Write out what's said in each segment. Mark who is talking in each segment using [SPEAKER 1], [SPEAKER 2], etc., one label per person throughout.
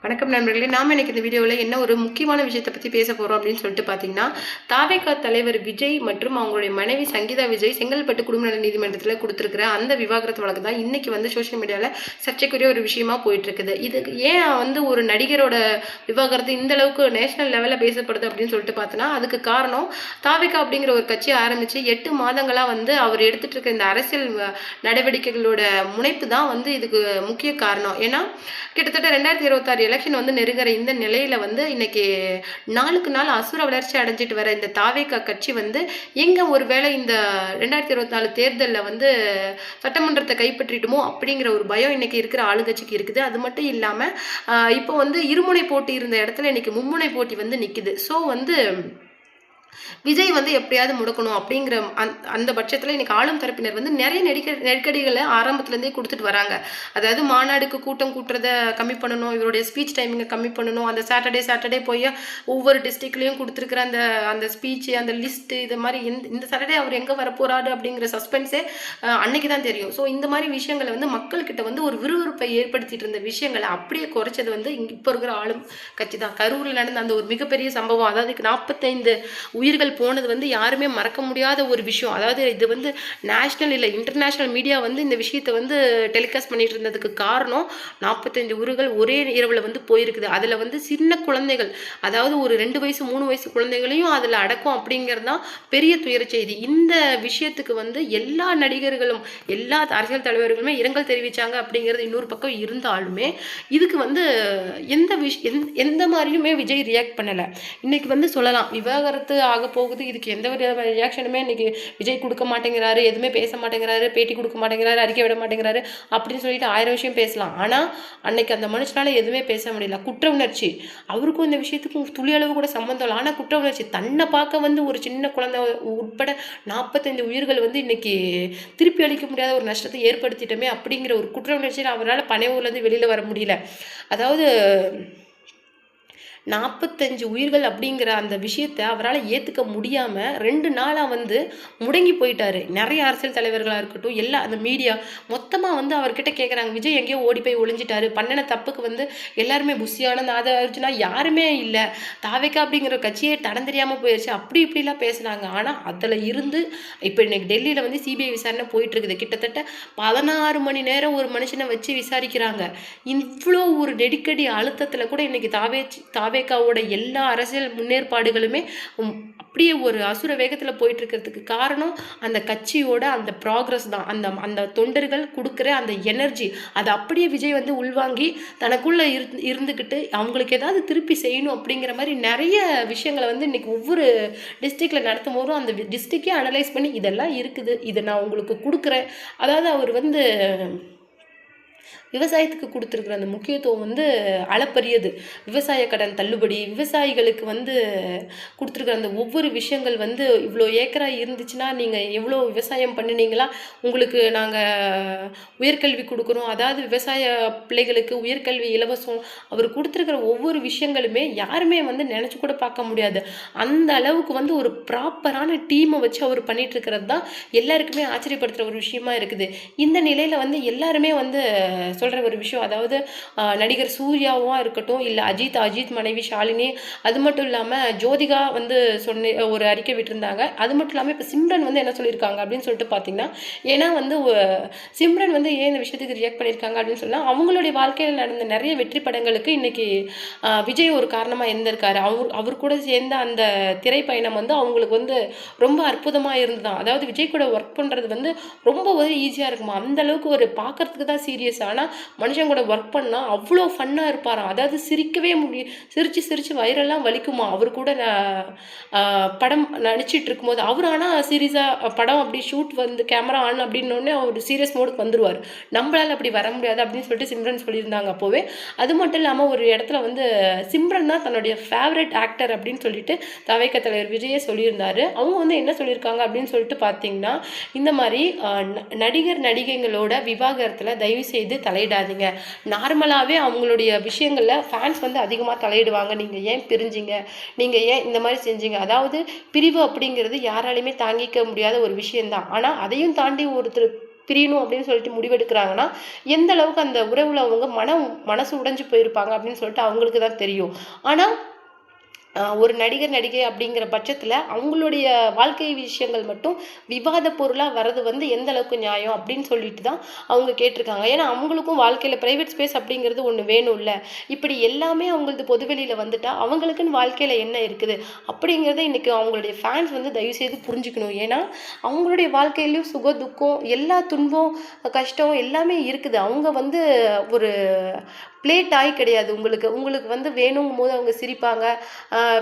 [SPEAKER 1] வணக்கம் நண்பர்களே. நாம இன்னைக்கு இந்த வீடியோவில் என்ன ஒரு முக்கியமான விஷயத்தை பற்றி பேச போகிறோம் அப்படின்னு சொல்லிட்டு பார்த்தீங்கன்னா, தாவேகா தலைவர் விஜய் மற்றும் அவங்களுடைய மனைவி சங்கீதா விஜய் செங்கல்பட்டு குடும்ப நல நீதிமன்றத்தில் கொடுத்துருக்கிற அந்த விவாகரத்து வழக்கு தான் இன்னைக்கு சோஷியல் மீடியாவில் சர்ச்சைக்குரிய ஒரு விஷயமா போயிட்டு இருக்குது. இதுக்கு ஏன் ஒரு நடிகரோட விவாகரத்து இந்த அளவுக்கு நேஷனல் லெவலில் பேசப்படுது அப்படின்னு சொல்லிட்டு பார்த்தோன்னா, அதுக்கு காரணம் தாவேகா அப்படிங்கிற ஒரு கட்சியை ஆரம்பித்து 8 மாதங்களாக அவர் எடுத்துட்டு இருக்க இந்த அரசியல் நடவடிக்கைகளோட முனைப்பு தான் இதுக்கு முக்கிய காரணம். ஏன்னா கிட்டத்தட்ட 2026 எலெக்ஷன் நெருங்குற இந்த நிலையில இன்னைக்கு நாளுக்கு நாள் அசுர வளர்ச்சி அடைஞ்சிட்டு வர இந்த தாவேகா கட்சி எங்க ஒருவேளை இந்த 2024 தேர்தலில் சட்டமன்றத்தை கைப்பற்றிட்டுமோ அப்படிங்கிற ஒரு பயம் இன்னைக்கு இருக்கிற ஆளுங்கட்சிக்கு இருக்குது. அது மட்டும் இல்லாம இப்போ இருமுனை போட்டி இருந்த இடத்துல இன்னைக்கு மும்முனை போட்டி நிக்குது. ஸோ விஜய் எப்படியாவது முடக்கணும் அப்படிங்கிற அந்த பட்சத்தில் இன்னைக்கு ஆளும் தரப்பினர் நிறைய நெருக்கடிகளை ஆரம்பத்துலேருந்தே கொடுத்துட்டு வராங்க. அதாவது மாநாடுக்கு கூட்டம் கூட்டுறத கம்மி பண்ணணும், இவருடைய ஸ்பீச் டைமிங்கை கம்மி பண்ணணும், அந்த சாட்டர்டே போய் ஒவ்வொரு டிஸ்ட்ரிக்ட்லேயும் கொடுத்துருக்குற அந்த ஸ்பீச் அந்த லிஸ்ட்டு இது மாதிரி இந்த சாட்டர்டே அவர் எங்கே வரப்போறாரு அப்படிங்கிற சஸ்பென்ஸே அன்னைக்கு தான் தெரியும். ஸோ இந்த மாதிரி விஷயங்களை மக்கள்கிட்ட ஒரு விறுவிறுப்பை ஏற்படுத்திட்டு இருந்த விஷயங்களை அப்படியே குறைச்சது இப்போ இருக்கிற ஆளும் கட்சி தான். கரூரில் நடந்த அந்த ஒரு மிகப்பெரிய சம்பவம், அதாவது 45 உயிர்கள் போனது யாருமே மறக்க முடியாத ஒரு விஷயம். அதாவது இது நேஷனல் இல்லை இன்டர்நேஷனல் மீடியா இந்த விஷயத்தை டெலிகாஸ்ட் பண்ணிட்டு இருந்ததுக்கு காரணம் 45 உயிர்கள் ஒரே இரவில் போயிருக்குது. அதில் சின்ன குழந்தைகள், அதாவது ஒரு 2 வயசு 3 வயசு குழந்தைகளையும் அதில் அடக்கும் அப்படிங்கிறது தான் பெரிய துயர செய்தி. இந்த விஷயத்துக்கு எல்லா நடிகர்களும் எல்லா அரசியல் தலைவர்களுமே இரங்கல் தெரிவித்தாங்க அப்படிங்கிறது இன்னொரு பக்கம் இருந்தாலுமே இதுக்கு எந்த மாதிரியுமே விஜய் ரியாக்ட் பண்ணலை. இன்னைக்கு சொல்லலாம் விவாகரத்து ஆக போகுது, இதுக்கு எந்த ஒரு ரியாக்ஷனுமே இன்னைக்கு விஜய் கொடுக்க மாட்டேங்கிறாரு, எதுவுமே பேச மாட்டேங்கிறாரு, பேட்டி கொடுக்க மாட்டேங்கிறாரு, அறிக்கை விட மாட்டேங்கிறாரு அப்படின்னு சொல்லிட்டு 1000 விஷயம் பேசலாம். ஆனால் அன்னைக்கு அந்த மனுஷனால எதுவுமே பேச முடியல. குற்ற உணர்ச்சி, அவருக்கும் இந்த விஷயத்துக்கும் துளி அளவு கூட சம்மந்தம் இல்லை. ஆனால் குற்ற உணர்ச்சி, தன்னை பார்க்க ஒரு சின்ன குழந்தை உட்பட 45 உயிர்கள் இன்னைக்கு திருப்பி அளிக்க முடியாத ஒரு நஷ்டத்தை ஏற்படுத்திட்டோமே அப்படிங்கிற ஒரு குற்ற உணர்ச்சியில் அவரால் பனையூர்லேருந்து வெளியில் வர முடியல. அதாவது 45 உயிர்கள் அப்படிங்கிற அந்த விஷயத்தை அவரால் ஏற்றுக்க முடியாமல் 2 நாளாக முடங்கி போயிட்டாரு. நிறைய அரசியல் தலைவர்களாக இருக்கட்டும், எல்லா அந்த மீடியா மொத்தமாக அவர்கிட்ட கேட்குறாங்க, விஜய் எங்கேயோ ஓடி போய் ஒளிஞ்சிட்டாரு, பண்ணின தப்புக்கு எல்லாருமே புஷியான அர்ஜுனா யாருமே இல்லை, தாவேகா அப்படிங்கிற கட்சியே தடம் தெரியாமல் போயிடுச்சு அப்படி இப்படிலாம் பேசுனாங்க. ஆனால் அதில் இருந்து இப்போ இன்னைக்கு டெல்லியில் சிபிஐ விசாரணை போயிட்டு இருக்குது. கிட்டத்தட்ட 16 மணி நேரம் ஒரு மனுஷனை வச்சு விசாரிக்கிறாங்க. இவ்வளோ ஒரு நெருக்கடி அழுத்தத்தில் கூட இன்னைக்கு தாவேகாவோட எல்லா அரசியல் முன்னேற்பாடுகளுமே அப்படியே ஒரு அசுர வேகத்தில் போயிட்டு இருக்கிறதுக்கு காரணம் அந்த கட்சியோட அந்த ப்ராக்ரஸ் தான். அந்த தொண்டர்கள் கொடுக்குற அந்த எனர்ஜி அதை அப்படியே விஜய் உள்வாங்கி தனக்குள்ளே இருந்துக்கிட்டு அவங்களுக்கு ஏதாவது திருப்பி செய்யணும் அப்படிங்கிற மாதிரி நிறைய விஷயங்களை இன்னைக்கு ஒவ்வொரு டிஸ்ட்ரிக்டில் நடத்தும் போதும் அந்த டிஸ்ட்ரிக்டே அனலைஸ் பண்ணி இதெல்லாம் இருக்குது, இதை நான் உங்களுக்கு கொடுக்குறேன். அதாவது அவர் விவசாயத்துக்கு கொடுத்துருக்குற அந்த முக்கியத்துவம் அளப்பரியது. விவசாய கடன் தள்ளுபடி, விவசாயிகளுக்கு கொடுத்துருக்குற அந்த ஒவ்வொரு விஷயங்கள் இவ்வளோ ஏக்கரா இருந்துச்சுன்னா நீங்கள் எவ்வளோ விவசாயம் பண்ணினீங்களா, உங்களுக்கு நாங்கள் உயர்கல்வி கொடுக்குறோம், அதாவது விவசாய பிள்ளைகளுக்கு உயர்கல்வி இலவசம். அவர் கொடுத்துருக்குற ஒவ்வொரு விஷயங்களுமே யாருமே நினச்சி கூட பார்க்க முடியாது. அந்த அளவுக்கு ஒரு ப்ராப்பரான டீமை வச்சு அவர் பண்ணிட்டு இருக்கிறது தான் எல்லாருக்குமே ஆச்சரியப்படுத்துகிற ஒரு விஷயமா இருக்குது. இந்த நிலையில் எல்லாருமே சொல்கிற ஒரு விஷயம், அதாவது நடிகர் சூர்யாவும் இருக்கட்டும், இல்லை அஜித் மனைவி ஷாலினி, அது மட்டும் இல்லாமல் ஜோதிகா சொன்ன ஒரு அறிக்கை விட்டுருந்தாங்க. அது மட்டும் இல்லாமல் இப்போ சிம்ரன் என்ன சொல்லியிருக்காங்க அப்படின்னு சொல்லிட்டு பார்த்தீங்கன்னா, ஏன்னா சிம்ரன் ஏன் இந்த விஷயத்துக்கு ரியாக்ட் பண்ணியிருக்காங்க அப்படின்னு சொன்னால், அவங்களுடைய வாழ்க்கையில் நடந்த நிறைய வெற்றி படங்களுக்கு இன்னைக்கு விஜய் ஒரு காரணமாக இருந்திருக்காரு. அவர் கூட சேர்ந்த அந்த திரைப்பயணம் அவங்களுக்கு ரொம்ப அற்புதமாக இருந்ததுதான். அதாவது விஜய் கூட ஒர்க் பண்ணுறது ரொம்ப ஈஸியாக இருக்குமா, அந்த அளவுக்கு ஒரு பார்க்கறதுக்கு தான் சீரியஸ். ஆனால் மனுஷன் கூட ஒர்க் பண்ணால் அவ்வளோ ஃபன்னாக இருப்பாராம். அதாவது சிரிக்கவே முடியும், சிரித்து வயிறெல்லாம் வலிக்குமா. அவர் கூட படம் நடிச்சிட்டு இருக்கும்போது அவர் ஆனால் சீரியஸாக படம் அப்படி ஷூட் கேமரா ஆன் அப்படின்னோடனே அவர் சீரியஸ் மோடுக்கு வந்துடுவார். நம்மளால் அப்படி வர முடியாது அப்படின்னு சொல்லிட்டு சிம்ரன் சொல்லியிருந்தாங்க அப்போவே. அது மட்டும் இல்லாமல் ஒரு இடத்துல சிம்ரன் தான் தன்னுடைய ஃபேவரட் ஆக்டர் அப்படின்னு சொல்லிட்டு தாவேகா தலைவர் விஜயே சொல்லியிருந்தாரு. அவங்க என்ன சொல்லியிருக்காங்க அப்படின்னு சொல்லிட்டு பார்த்தீங்கன்னா, இந்த மாதிரி நடிகைகளோட விவாகரத்தில் தயவு செய்து தலையிடாதீங்க. நார்மலாகவே அவங்களுடைய விஷயங்களில் ஃபேன்ஸ் அதிகமாக தலையிடுவாங்க. நீங்கள் ஏன் பிரிஞ்சிங்க, நீங்கள் ஏன் இந்த மாதிரி செஞ்சீங்க. அதாவது பிரிவு அப்படிங்கிறது யாராலையுமே தாங்கிக்க முடியாத ஒரு விஷயந்தான். ஆனால் அதையும் தாண்டி ஒருத்தர் பிரியணும் அப்படின்னு சொல்லிட்டு முடிவெடுக்கிறாங்கன்னா எந்த அளவுக்கு அந்த உறவுல அவங்க மனசு உடைஞ்சு போயிருப்பாங்க அப்படின்னு சொல்லிட்டு அவங்களுக்கு தான் தெரியும். ஆனால் ஒரு நடிகர் நடிகை அப்படிங்கிற பட்சத்தில் அவங்களுடைய வாழ்க்கை விஷயங்கள் மட்டும் விவாத பொருளாக வர்றது வந்து எந்த அளவுக்கு நியாயம் அப்படின்னு சொல்லிட்டு தான் அவங்க கேட்டிருக்காங்க. ஏன்னா அவங்களுக்கும் வாழ்க்கையில் ப்ரைவேட் ஸ்பேஸ் அப்படிங்கிறது ஒன்று வேணும்ல. இப்படி எல்லாமே அவங்களது பொதுவெளியில் வந்துட்டா அவங்களுக்குன்னு வாழ்க்கையில் என்ன இருக்குது அப்படிங்கிறத இன்றைக்கி அவங்களுடைய ஃபேன்ஸ் வந்து தயவுசெய்து புரிஞ்சுக்கணும். ஏன்னா அவங்களுடைய வாழ்க்கையிலையும் சுக துக்கம் எல்லா துன்பம் கஷ்டம் எல்லாமே இருக்குது. அவங்க வந்து ஒரு பிளேட் ஆகி கிடையாது. உங்களுக்கு வந்து வேணுங்கும் போது அவங்க சிரிப்பாங்க,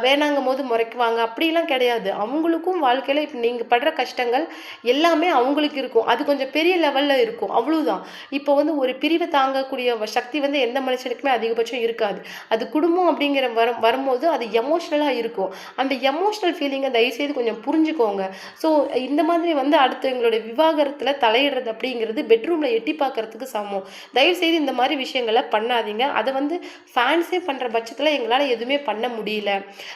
[SPEAKER 1] வேணாங்கும் போது முறைக்குவாங்க, அப்படிலாம் கிடையாது. அவங்களுக்கும் வாழ்க்கையில் இப்போ நீங்கள் படுற கஷ்டங்கள் எல்லாமே அவங்களுக்கு இருக்கும். அது கொஞ்சம் பெரிய லெவலில் இருக்கும், அவ்வளோதான். இப்போ வந்து ஒரு பிரிவை தாங்கக்கூடிய சக்தி வந்து எந்த மனுஷனுக்குமே அதிகபட்சம் இருக்காது. அது குடும்பம் அப்படிங்கிற வரும்போது அது எமோஷ்னலாக இருக்கும். அந்த எமோஷ்னல் ஃபீலிங்கை தயவுசெய்து கொஞ்சம் புரிஞ்சுக்கோங்க. ஸோ இந்த மாதிரி வந்து அடுத்து எங்களுடைய விவாகரத்தில் தலையிடுறது அப்படிங்கிறது பெட்ரூமில் எட்டி பார்க்கறதுக்கு சமம். தயவுசெய்து இந்த மாதிரி விஷயங்களை பண்ணாதீங்க. அதை வந்து ஃபேன்ஸே பண்ணுற பட்சத்தில் எங்களால் எதுவுமே பண்ண முடியல.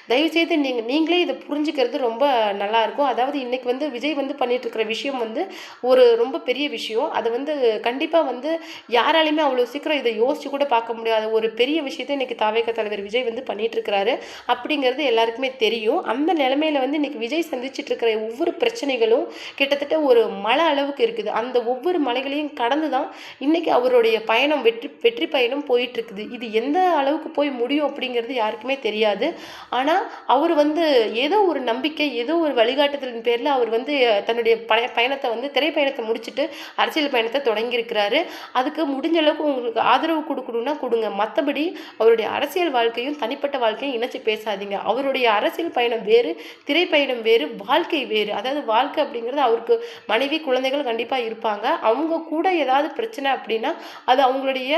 [SPEAKER 1] தயவுசெய்து நீங்களே இதை புரிஞ்சுக்கிறது ரொம்ப நல்லாயிருக்கும். அதாவது இன்றைக்கி வந்து விஜய் வந்து பண்ணிட்டு இருக்கிற விஷயம் வந்து ஒரு ரொம்ப பெரிய விஷயம். அதை வந்து கண்டிப்பாக வந்து யாராலையுமே அவ்வளோ சீக்கிரம் இதை யோசிச்சு கூட பார்க்க முடியாத ஒரு பெரிய விஷயத்தை இன்றைக்கி தாவேக தலைவர் விஜய் வந்து பண்ணிட்டு இருக்கிறாரு அப்படிங்கிறது எல்லாருக்குமே தெரியும். அந்த நிலைமையில வந்து இன்றைக்கி விஜய் சந்திச்சுட்டு இருக்கிற ஒவ்வொரு பிரச்சனைகளும் கிட்டத்தட்ட ஒரு மலை அளவுக்கு இருக்குது. அந்த ஒவ்வொரு மலைகளையும் கடந்து தான் இன்றைக்கி அவருடைய பயணம் வெற்றி பயணம் போயிட்டு இருக்குது. இது எந்த அளவுக்கு போய் முடியும் அப்படிங்கிறது யாருக்குமே தெரியாது. ஆனால் அவர் வந்து ஏதோ ஒரு நம்பிக்கை, ஏதோ ஒரு வழிகாட்டுதலின் பேரில் அவர் வந்து தன்னுடைய பயணத்தை வந்து திரைப்பயணத்தை முடிச்சுட்டு அரசியல் பயணத்தை தொடங்கியிருக்கிறாரு. அதுக்கு முடிஞ்ச அளவுக்கு உங்களுக்கு ஆதரவு கொடுக்கணும்னா கொடுங்க. மற்றபடி அவருடைய அரசியல் வாழ்க்கையும் தனிப்பட்ட வாழ்க்கையும் இணைச்சு பேசாதீங்க. அவருடைய அரசியல் பயணம் வேறு, திரைப்பயணம் வேறு, வாழ்க்கை வேறு. அதாவது வாழ்க்கை அப்படிங்கிறது அவருக்கு மனைவி குழந்தைகள் கண்டிப்பாக இருப்பாங்க. அவங்க கூட ஏதாவது பிரச்சனை அப்படின்னா அது அவங்களுடைய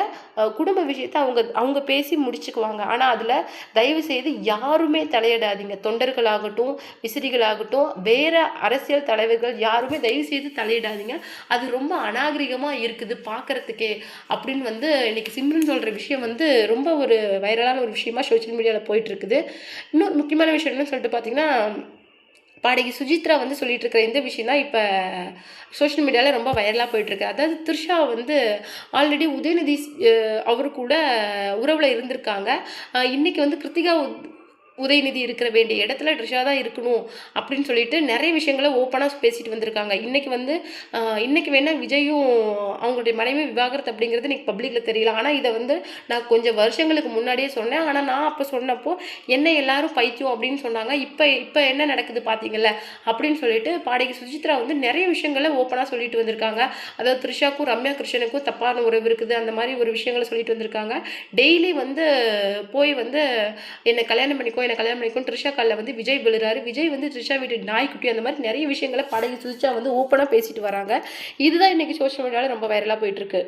[SPEAKER 1] குடும்ப விஷயத்தை அவங்க பேசி முடிச்சுக்குவாங்க. ஆனால் அதில் தயவு செய்து யாருமே தலையிடாதீங்க. தொண்டர்களாகட்டும், விசிறிகளாகட்டும், வேற அரசியல் தலைவர்கள் யாருமே தயவு செய்து தலையிடாதீங்க. அது ரொம்ப அநாகரிகமாக இருக்குது பார்க்குறதுக்கே அப்படின்னு வந்து இன்னைக்கு சிம்ரன் சொல்கிற விஷயம் வந்து ரொம்ப ஒரு வைரலான ஒரு விஷயமா சோஷியல் மீடியாவில் போயிட்டு இருக்குது. இன்னொரு முக்கியமான விஷயம் என்னன்னு சொல்லிட்டு பார்த்தீங்கன்னா, பாடகி சுஜித்ரா வந்து சொல்லிட்டு இருக்கிற இந்த விஷயம் தான் இப்போ சோஷியல் மீடியாவில் ரொம்ப வைரலாக போயிட்டுருக்கு. அதாவது த்ரிஷா வந்து ஆல்ரெடி உதயநிதி அவரு கூட உறவில் இருந்திருக்காங்க. இன்றைக்கி வந்து கிருத்திகா உதயநிதி இருக்கிற வேண்டிய இடத்துல த்ரிஷா தான் இருக்கணும் அப்படின்னு சொல்லிட்டு நிறைய விஷயங்களை ஓப்பனாக பேசிட்டு வந்திருக்காங்க. இன்னைக்கு வேணால் விஜயும் அவங்களுடைய மனைவி விவாகரத்து அப்படிங்கிறது இன்னைக்கு பப்ளிக்கில் தெரியல. ஆனால் இதை வந்து நான் கொஞ்சம் வருஷங்களுக்கு முன்னாடியே சொன்னேன். ஆனால் நான் அப்போ சொன்னப்போ என்ன எல்லாரும் பைத்தியம் அப்படின்னு சொன்னாங்க. இப்போ என்ன நடக்குது பார்த்தீங்கல்ல அப்படின்னு சொல்லிட்டு பாடகி சுஜித்ரா வந்து நிறைய விஷயங்களை ஓப்பனாக சொல்லிட்டு வந்திருக்காங்க. அதாவது த்ரிஷாக்கும் ரம்யா கிருஷ்ணனுக்கும் தப்பான உறவு இருக்குது, அந்த மாதிரி ஒரு விஷயங்களை சொல்லிட்டு வந்திருக்காங்க. டெய்லி வந்து போய் வந்து என்னை கல்யாணம் பண்ணிக்கும் த்ரிஷா காலில் வந்து விஜய் விழுறாரு. விஜய் வந்து த்ரிஷா வீட்டு நாய்க்குட்டி, அந்த மாதிரி நிறைய விஷயங்களை பாடகி சுஜித்ரா வந்து ஓப்பனாக பேசிட்டு வராங்க. இதுதான் இன்னைக்கு சோஷியல் மீடியாவில் ரொம்ப வைரலாக போயிட்டு இருக்கு.